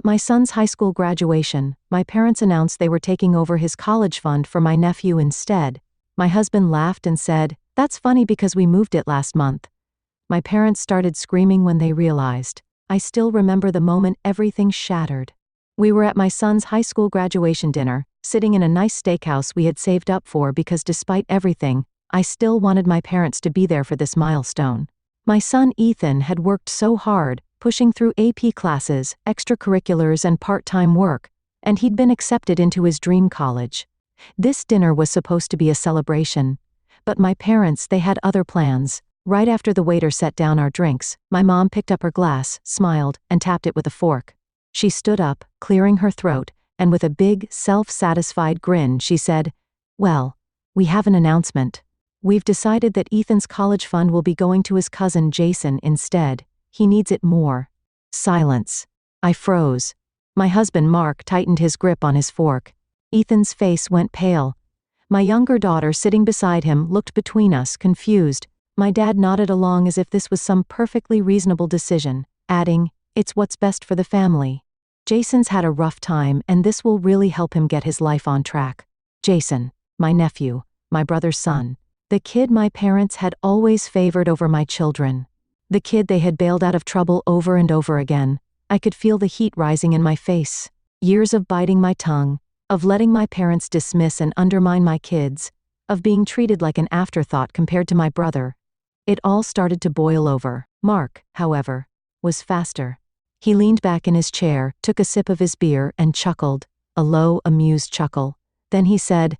At my son's high school graduation, my parents announced they were taking over his college fund for my nephew instead. My husband laughed and said, "That's funny because we moved it last month." My parents started screaming when they realized. I still remember the moment everything shattered. We were at my son's high school graduation dinner, sitting in a nice steakhouse we had saved up for because despite everything, I still wanted my parents to be there for this milestone. My son Ethan had worked so hard, pushing through AP classes, extracurriculars and part-time work, and he'd been accepted into his dream college. This dinner was supposed to be a celebration, but my parents, they had other plans. Right after the waiter set down our drinks, my mom picked up her glass, smiled, and tapped it with a fork. She stood up, clearing her throat, and with a big, self-satisfied grin, she said, "Well, we have an announcement. We've decided that Ethan's college fund will be going to his cousin Jason instead. He needs it more." Silence. I froze. My husband Mark tightened his grip on his fork. Ethan's face went pale. My younger daughter sitting beside him looked between us, confused. My dad nodded along as if this was some perfectly reasonable decision, adding, "It's what's best for the family. Jason's had a rough time and this will really help him get his life on track." Jason, my nephew, my brother's son. The kid my parents had always favored over my children. The kid they had bailed out of trouble over and over again. I could feel the heat rising in my face. Years of biting my tongue, of letting my parents dismiss and undermine my kids, of being treated like an afterthought compared to my brother. It all started to boil over. Mark, however, was faster. He leaned back in his chair, took a sip of his beer, and chuckled, a low, amused chuckle. Then he said,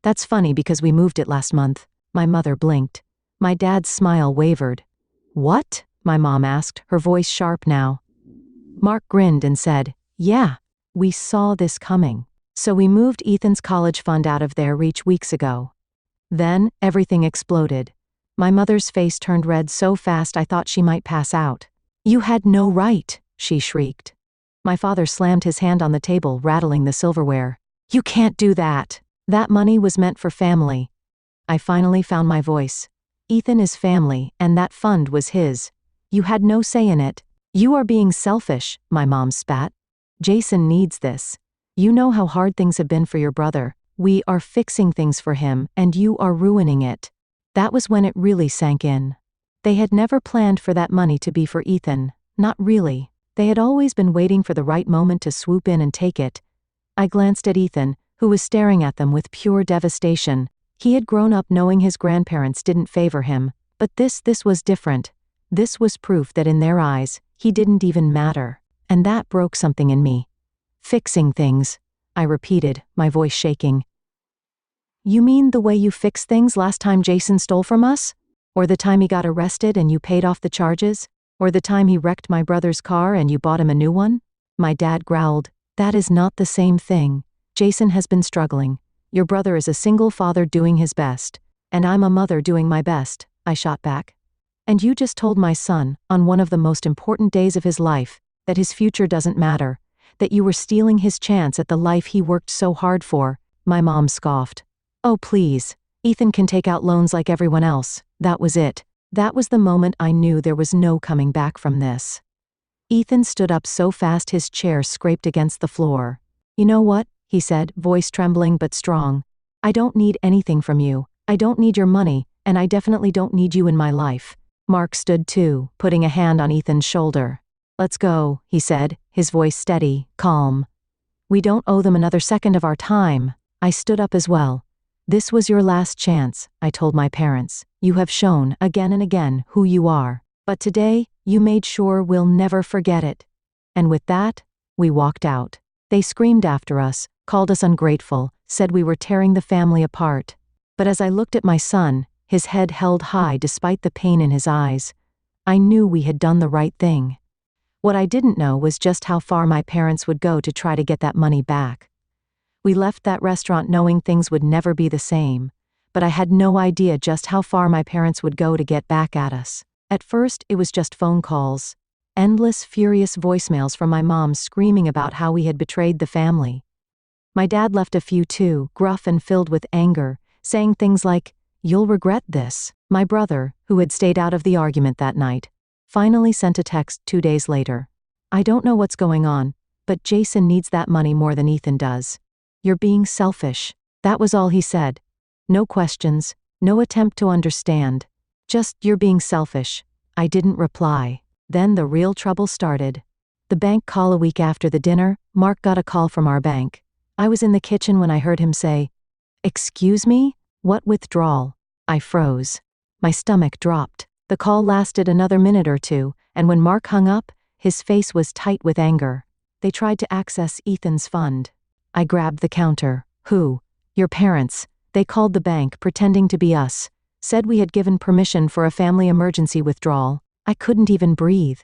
"That's funny because we moved it last month." My mother blinked. My dad's smile wavered. "What?" my mom asked, her voice sharp now. Mark grinned and said, "Yeah, we saw this coming. So we moved Ethan's college fund out of their reach weeks ago." Then, everything exploded. My mother's face turned red so fast I thought she might pass out. "You had no right," she shrieked. My father slammed his hand on the table, rattling the silverware. "You can't do that. That money was meant for family." I finally found my voice. "Ethan is family, and that fund was his. You had no say in it. You are being selfish," my mom spat. "Jason needs this. You know how hard things have been for your brother. We are fixing things for him, and you are ruining it." That was when it really sank in. They had never planned for that money to be for Ethan. Not really. They had always been waiting for the right moment to swoop in and take it. I glanced at Ethan, who was staring at them with pure devastation. He had grown up knowing his grandparents didn't favor him, but this was different. This was proof that in their eyes, he didn't even matter. And that broke something in me. "Fixing things," I repeated, my voice shaking. "You mean the way you fixed things last time Jason stole from us? Or the time he got arrested and you paid off the charges? Or the time he wrecked my brother's car and you bought him a new one?" My dad growled, "That is not the same thing. Jason has been struggling. Your brother is a single father doing his best. And I'm a mother doing my best," I shot back. "And you just told my son, on one of the most important days of his life, that his future doesn't matter, that you were stealing his chance at the life he worked so hard for," my mom scoffed. "Oh please, Ethan can take out loans like everyone else." That was it. That was the moment I knew there was no coming back from this. Ethan stood up so fast his chair scraped against the floor. "You know what?" he said, voice trembling but strong. "I don't need anything from you. I don't need your money, and I definitely don't need you in my life." Mark stood too, putting a hand on Ethan's shoulder. "Let's go," he said, his voice steady, calm. "We don't owe them another second of our time." I stood up as well. "This was your last chance," I told my parents. "You have shown, again and again, who you are. But today, you made sure we'll never forget it." And with that, we walked out. They screamed after us, called us ungrateful, said we were tearing the family apart. But as I looked at my son, his head held high despite the pain in his eyes, I knew we had done the right thing. What I didn't know was just how far my parents would go to try to get that money back. We left that restaurant knowing things would never be the same, but I had no idea just how far my parents would go to get back at us. At first, it was just phone calls. Endless, furious voicemails from my mom screaming about how we had betrayed the family. My dad left a few too, gruff and filled with anger, saying things like, "You'll regret this." My brother, who had stayed out of the argument that night, finally sent a text 2 days later. "I don't know what's going on, but Jason needs that money more than Ethan does. You're being selfish. That was all he said. No questions, no attempt to understand. Just, you're being selfish. I didn't reply. Then the real trouble started. The bank call a week after the dinner, Mark got a call from our bank. I was in the kitchen when I heard him say, "Excuse me? What withdrawal?" I froze. My stomach dropped. The call lasted another minute or two, and when Mark hung up, his face was tight with anger. They tried to access Ethan's fund. I grabbed the counter. Who? Your parents. They called the bank, pretending to be us. Said we had given permission for a family emergency withdrawal. I couldn't even breathe.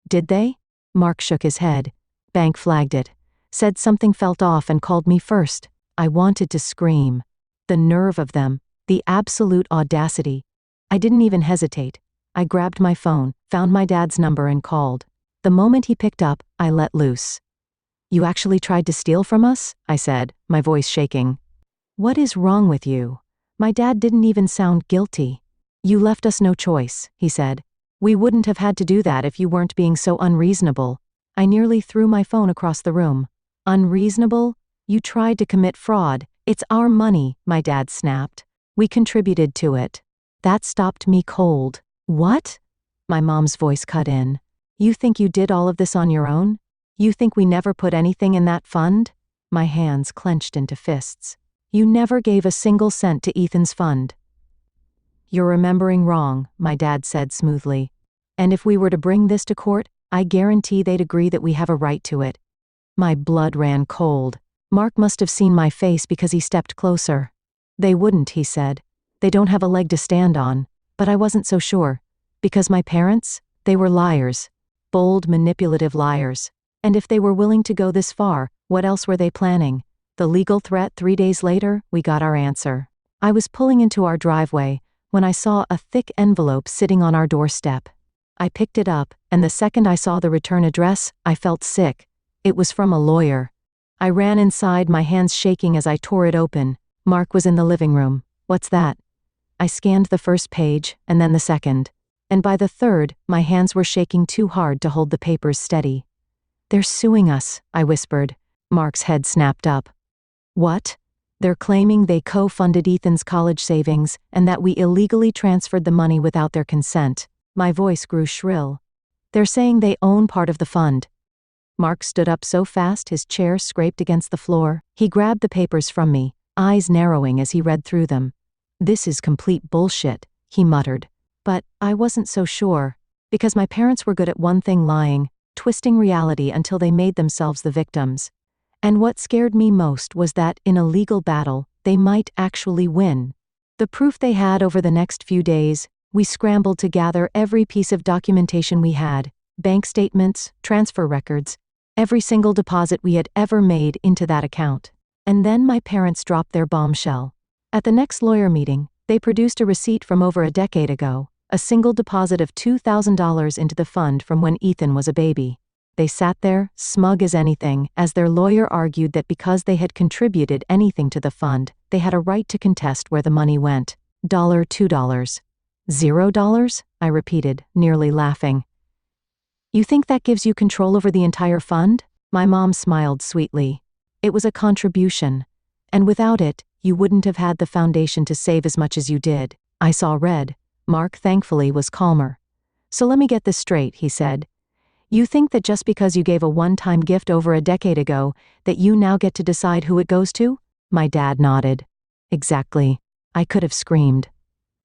Did they? Mark shook his head. Bank flagged it. Said something felt off and called me first. I wanted to scream. The nerve of them. The absolute audacity. I didn't even hesitate. I grabbed my phone, found my dad's number and called. The moment he picked up, I let loose. "You actually tried to steal from us?" I said, my voice shaking. "What is wrong with you?" My dad didn't even sound guilty. "You left us no choice," he said. "We wouldn't have had to do that if you weren't being so unreasonable." I nearly threw my phone across the room. "Unreasonable? You tried to commit fraud. It's our money," my dad snapped. "We contributed to it." That stopped me cold. "What?" My mom's voice cut in. "You think you did all of this on your own? You think we never put anything in that fund?" My hands clenched into fists. "You never gave a single cent to Ethan's fund." "You're remembering wrong," my dad said smoothly. "And if we were to bring this to court, I guarantee they'd agree that we have a right to it." My blood ran cold. Mark must have seen my face because he stepped closer. "They wouldn't," he said. "They don't have a leg to stand on." But I wasn't so sure. Because my parents? They were liars. Bold, manipulative liars. And if they were willing to go this far, what else were they planning? The legal threat 3 days later, we got our answer. I was pulling into our driveway when I saw a thick envelope sitting on our doorstep. I picked it up, and the second I saw the return address, I felt sick. It was from a lawyer. I ran inside, my hands shaking as I tore it open. Mark was in the living room. "What's that?" I scanned the first page, and then the second. And by the third, my hands were shaking too hard to hold the papers steady. "They're suing us," I whispered. Mark's head snapped up. "What?" "They're claiming they co-funded Ethan's college savings, and that we illegally transferred the money without their consent." My voice grew shrill. "They're saying they own part of the fund." Mark stood up so fast his chair scraped against the floor. He grabbed the papers from me, eyes narrowing as he read through them. "This is complete bullshit," he muttered. But I wasn't so sure. Because my parents were good at one thing: lying, twisting reality until they made themselves the victims. And what scared me most was that, in a legal battle, they might actually win. The proof they had. Over the next few days, we scrambled to gather every piece of documentation we had: bank statements, transfer records, every single deposit we had ever made into that account. And then my parents dropped their bombshell. At the next lawyer meeting, they produced a receipt from over a decade ago, a single deposit of $2,000 into the fund from when Ethan was a baby. They sat there, smug as anything, as their lawyer argued that because they had contributed anything to the fund, they had a right to contest where the money went. $2. $0? I repeated, nearly laughing. "You think that gives you control over the entire fund?" My mom smiled sweetly. "It was a contribution. And without it, you wouldn't have had the foundation to save as much as you did." I saw red. Mark, thankfully, was calmer. "So let me get this straight," he said. "You think that just because you gave a one-time gift over a decade ago, that you now get to decide who it goes to?" My dad nodded. "Exactly." I could have screamed.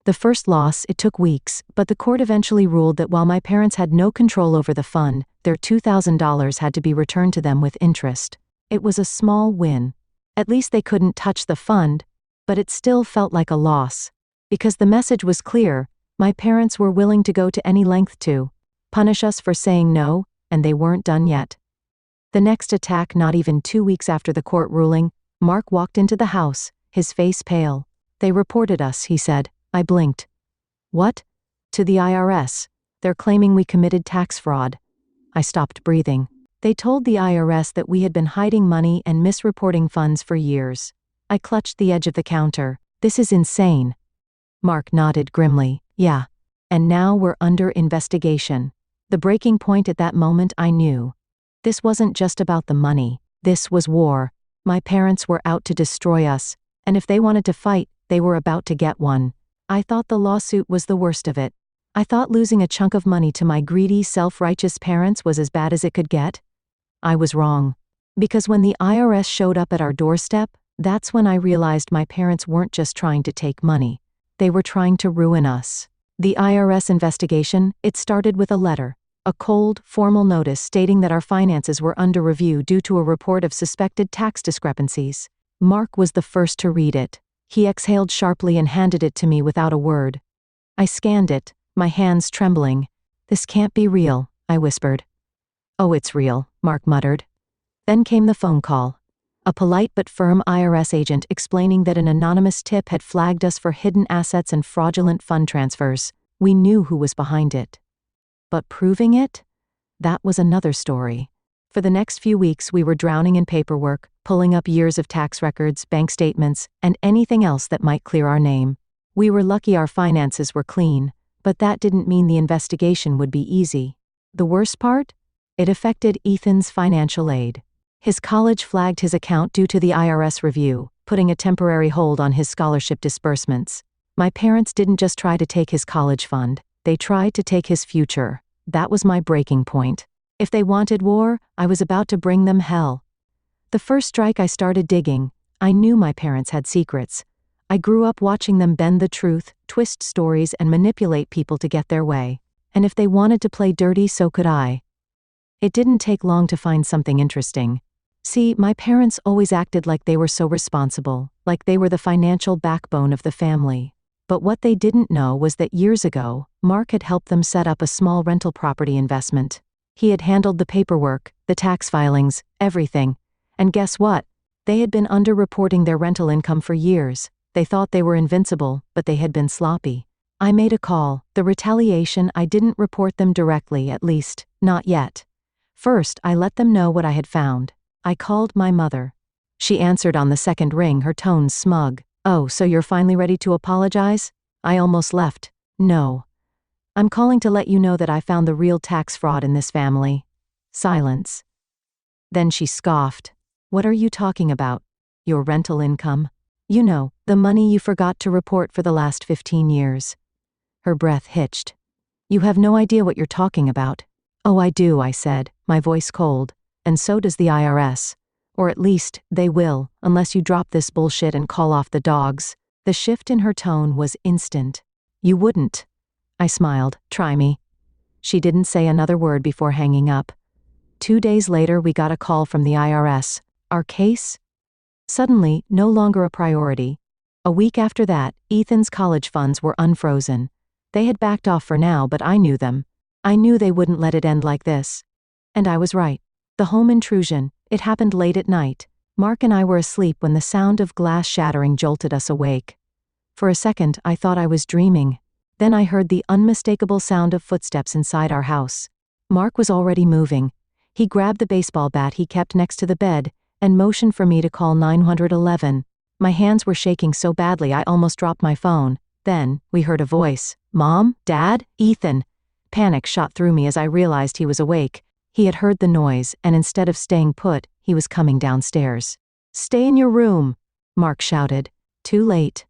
The first loss, it took weeks, but the court eventually ruled that while my parents had no control over the fund, their $2,000 had to be returned to them with interest. It was a small win. At least they couldn't touch the fund, but it still felt like a loss. Because the message was clear: my parents were willing to go to any length to punish us for saying no, and they weren't done yet. The next attack, not even 2 weeks after the court ruling, Mark walked into the house, his face pale. "They reported us," he said. I blinked. "What?" "To the IRS. They're claiming we committed tax fraud." I stopped breathing. They told the IRS that we had been hiding money and misreporting funds for years. I clutched the edge of the counter. "This is insane." Mark nodded grimly. "Yeah. And now we're under investigation." The breaking point at that moment, I knew. This wasn't just about the money. This was war. My parents were out to destroy us, and if they wanted to fight, they were about to get one. I thought the lawsuit was the worst of it. I thought losing a chunk of money to my greedy, self-righteous parents was as bad as it could get. I was wrong. Because when the IRS showed up at our doorstep, that's when I realized my parents weren't just trying to take money. They were trying to ruin us. The IRS investigation, it started with a letter. A cold, formal notice stating that our finances were under review due to a report of suspected tax discrepancies. Mark was the first to read it. He exhaled sharply and handed it to me without a word. I scanned it, my hands trembling. "This can't be real," I whispered. "Oh, it's real," Mark muttered. Then came the phone call. A polite but firm IRS agent explaining that an anonymous tip had flagged us for hidden assets and fraudulent fund transfers. We knew who was behind it. But proving it? That was another story. For the next few weeks we were drowning in paperwork, pulling up years of tax records, bank statements, and anything else that might clear our name. We were lucky our finances were clean, but that didn't mean the investigation would be easy. The worst part? It affected Ethan's financial aid. His college flagged his account due to the IRS review, putting a temporary hold on his scholarship disbursements. My parents didn't just try to take his college fund, they tried to take his future. That was my breaking point. If they wanted war, I was about to bring them hell. The first strike I started digging, I knew my parents had secrets. I grew up watching them bend the truth, twist stories, and manipulate people to get their way. And if they wanted to play dirty, so could I. It didn't take long to find something interesting. See, my parents always acted like they were so responsible, like they were the financial backbone of the family. But what they didn't know was that years ago, Mark had helped them set up a small rental property investment. He had handled the paperwork, the tax filings, everything. And guess what? They had been underreporting their rental income for years. They thought they were invincible, but they had been sloppy. I made a call. The retaliation, I didn't report them directly, at least, not yet. First, I let them know what I had found. I called my mother. She answered on the second ring, her tone smug. "Oh, so you're finally ready to apologize?" I almost left. "No. I'm calling to let you know that I found the real tax fraud in this family." Silence. Then she scoffed. "What are you talking about? Your rental income? You know, the money you forgot to report for the last 15 years. Her breath hitched. "You have no idea what you're talking about." "Oh, I do," I said, my voice cold. "And so does the IRS. Or at least, they will, unless you drop this bullshit and call off the dogs." The shift in her tone was instant. "You wouldn't." I smiled. "Try me." She didn't say another word before hanging up. 2 days later we got a call from the IRS. Our case? Suddenly, no longer a priority. A week after that, Ethan's college funds were unfrozen. They had backed off for now, but I knew them. I knew they wouldn't let it end like this. And I was right. The home intrusion, it happened late at night. Mark and I were asleep when the sound of glass shattering jolted us awake. For a second, I thought I was dreaming. Then I heard the unmistakable sound of footsteps inside our house. Mark was already moving. He grabbed the baseball bat he kept next to the bed and motioned for me to call 911. My hands were shaking so badly I almost dropped my phone. Then, we heard a voice. "Mom? Dad? Ethan?" Panic shot through me as I realized he was awake. He had heard the noise, and instead of staying put, he was coming downstairs. "Stay in your room," Mark shouted. Too late.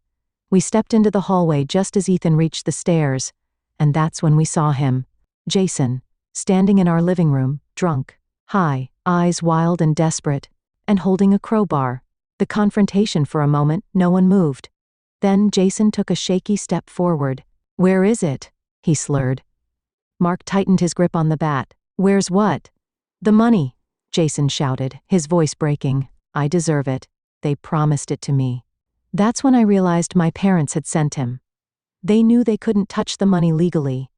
We stepped into the hallway just as Ethan reached the stairs, and that's when we saw him. Jason, standing in our living room, drunk, high, eyes wild and desperate, and holding a crowbar. The confrontation for a moment, no one moved. Then Jason took a shaky step forward. "Where is it?" he slurred. Mark tightened his grip on the bat. "Where's what?" "The money," Jason shouted, his voice breaking. "I deserve it. They promised it to me." That's when I realized my parents had sent him. They knew they couldn't touch the money legally.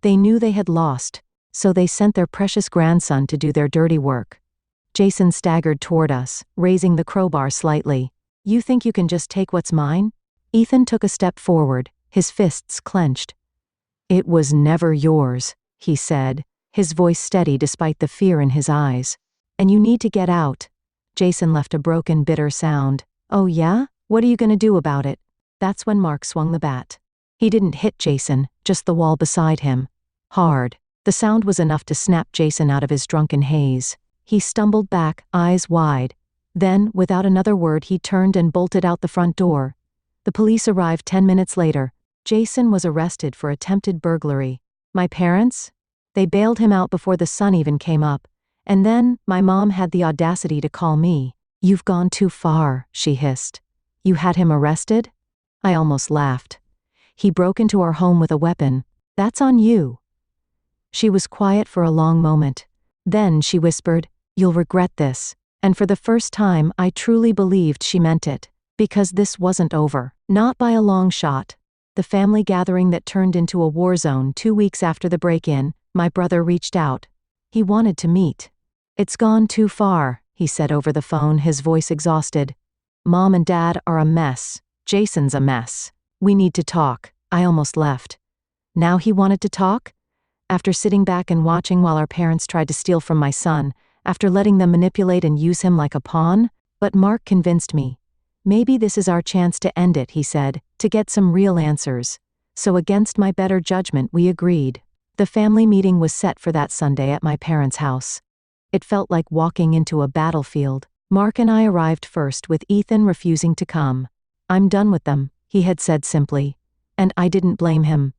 They knew they had lost, so they sent their precious grandson to do their dirty work. Jason staggered toward us, raising the crowbar slightly. "You think you can just take what's mine?" Ethan took a step forward, his fists clenched. "It was never yours," he said, his voice steady despite the fear in his eyes. "And you need to get out." Jason left a broken, bitter sound. "Oh yeah? What are you gonna do about it?" That's when Mark swung the bat. He didn't hit Jason, just the wall beside him. Hard. The sound was enough to snap Jason out of his drunken haze. He stumbled back, eyes wide. Then, without another word, he turned and bolted out the front door. The police arrived 10 minutes later. Jason was arrested for attempted burglary. My parents? They bailed him out before the sun even came up. And then, my mom had the audacity to call me. "You've gone too far," she hissed. "You had him arrested?" I almost laughed. "He broke into our home with a weapon. That's on you." She was quiet for a long moment. Then she whispered, "You'll regret this." And for the first time, I truly believed she meant it. Because this wasn't over. Not by a long shot. The family gathering that turned into a war zone 2 weeks after the break-in, my brother reached out. He wanted to meet. "It's gone too far," he said over the phone, his voice exhausted. "Mom and Dad are a mess. Jason's a mess. We need to talk." I almost left. Now he wanted to talk? After sitting back and watching while our parents tried to steal from my son, after letting them manipulate and use him like a pawn? But Mark convinced me. "Maybe this is our chance to end it," he said, "to get some real answers." So against my better judgment, we agreed. The family meeting was set for that Sunday at my parents' house. It felt like walking into a battlefield. Mark and I arrived first, with Ethan refusing to come. "I'm done with them," he had said simply. And I didn't blame him.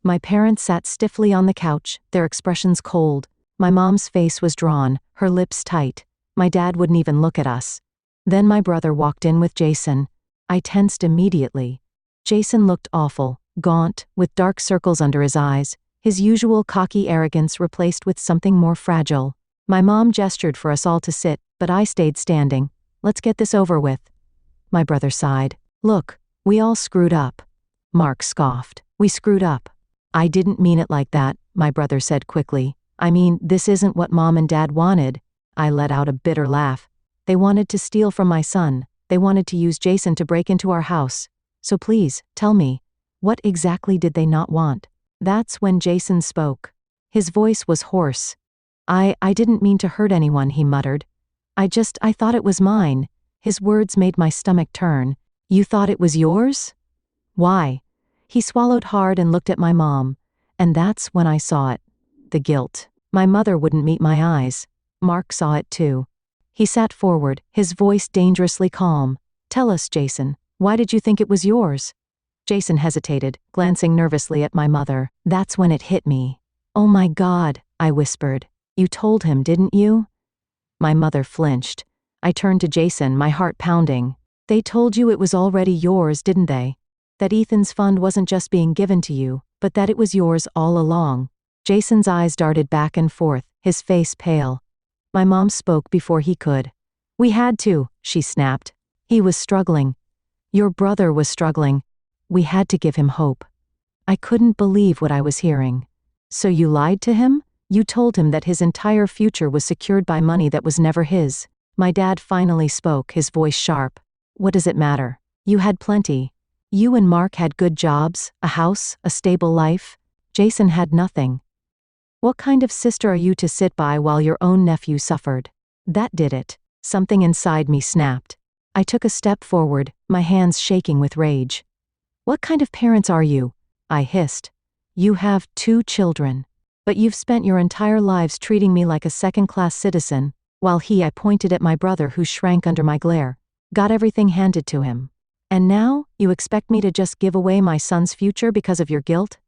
My parents sat stiffly on the couch, their expressions cold. My mom's face was drawn, her lips tight. My dad wouldn't even look at us. Then my brother walked in with Jason. I tensed immediately. Jason looked awful, gaunt, with dark circles under his eyes, his usual cocky arrogance replaced with something more fragile. My mom gestured for us all to sit, but I stayed standing. "Let's get this over with." My brother sighed. "Look, we all screwed up." Mark scoffed. "We screwed up." "I didn't mean it like that," my brother said quickly. "I mean, this isn't what Mom and Dad wanted." I let out a bitter laugh. "They wanted to steal from my son. They wanted to use Jason to break into our house. So please, tell me, what exactly did they not want?" That's when Jason spoke. His voice was hoarse. I didn't mean to hurt anyone," he muttered. I thought it was mine." His words made my stomach turn. "You thought it was yours? Why?" He swallowed hard and looked at my mom. And that's when I saw it. The guilt. My mother wouldn't meet my eyes. Mark saw it too. He sat forward, his voice dangerously calm. "Tell us, Jason, why did you think it was yours?" Jason hesitated, glancing nervously at my mother. That's when it hit me. "Oh my God," I whispered. "You told him, didn't you?" My mother flinched. I turned to Jason, my heart pounding. "They told you it was already yours, didn't they? That Ethan's fund wasn't just being given to you, but that it was yours all along." Jason's eyes darted back and forth, his face pale. My mom spoke before he could. "We had to," she snapped. "He was struggling. Your brother was struggling. We had to give him hope." I couldn't believe what I was hearing. "So you lied to him? You told him that his entire future was secured by money that was never his?" My dad finally spoke, his voice sharp. "What does it matter? You had plenty. You and Mark had good jobs, a house, a stable life. Jason had nothing. What kind of sister are you to sit by while your own nephew suffered?" That did it. Something inside me snapped. I took a step forward, my hands shaking with rage. "What kind of parents are you?" I hissed. "You have 2 children. But you've spent your entire lives treating me like a second-class citizen, while I pointed at my brother who shrank under my glare, got everything handed to him. And now, you expect me to just give away my son's future because of your guilt?"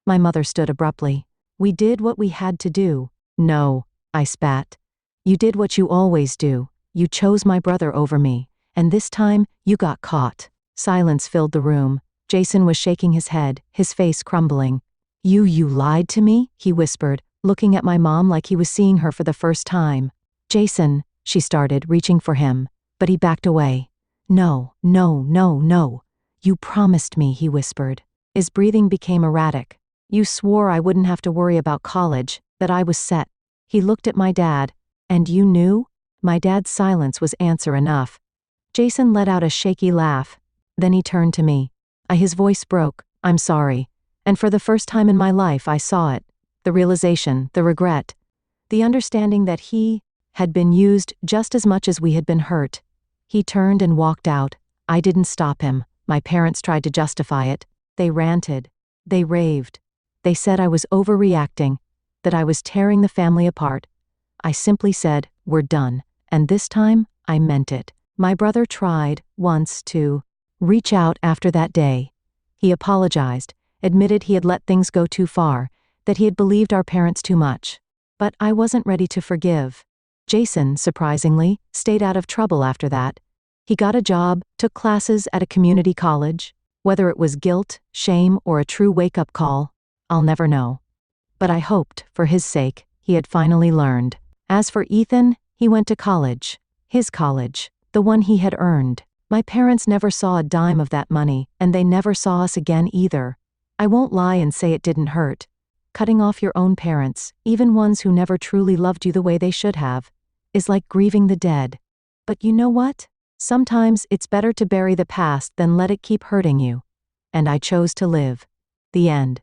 My mother stood abruptly. "We did what we had to do." "No," I spat. "You did what you always do. You chose my brother over me. And this time, you got caught." Silence filled the room. Jason was shaking his head, his face crumbling. You lied to me?" he whispered, looking at my mom like he was seeing her for the first time. "Jason," she started, reaching for him. But he backed away. No. "You promised me," he whispered. His breathing became erratic. "You swore I wouldn't have to worry about college, that I was set." He looked at my dad. "And you knew?" My dad's silence was answer enough. Jason let out a shaky laugh. Then he turned to me. His voice broke. "I'm sorry." And for the first time in my life I saw it. The realization, the regret. The understanding that he had been used just as much as we had been hurt. He turned and walked out. I didn't stop him. My parents tried to justify it. They ranted. They raved. They said I was overreacting, that I was tearing the family apart. I simply said, we're done. And this time, I meant it. My brother tried, once, to reach out after that day. He apologized, admitted he had let things go too far, that he had believed our parents too much. But I wasn't ready to forgive. Jason, surprisingly, stayed out of trouble after that. He got a job, took classes at a community college. Whether it was guilt, shame, or a true wake-up call, I'll never know. But I hoped, for his sake, he had finally learned. As for Ethan, he went to college. His college. The one he had earned. My parents never saw a dime of that money, and they never saw us again either. I won't lie and say it didn't hurt. Cutting off your own parents, even ones who never truly loved you the way they should have, is like grieving the dead. But you know what? Sometimes it's better to bury the past than let it keep hurting you. And I chose to live. The end.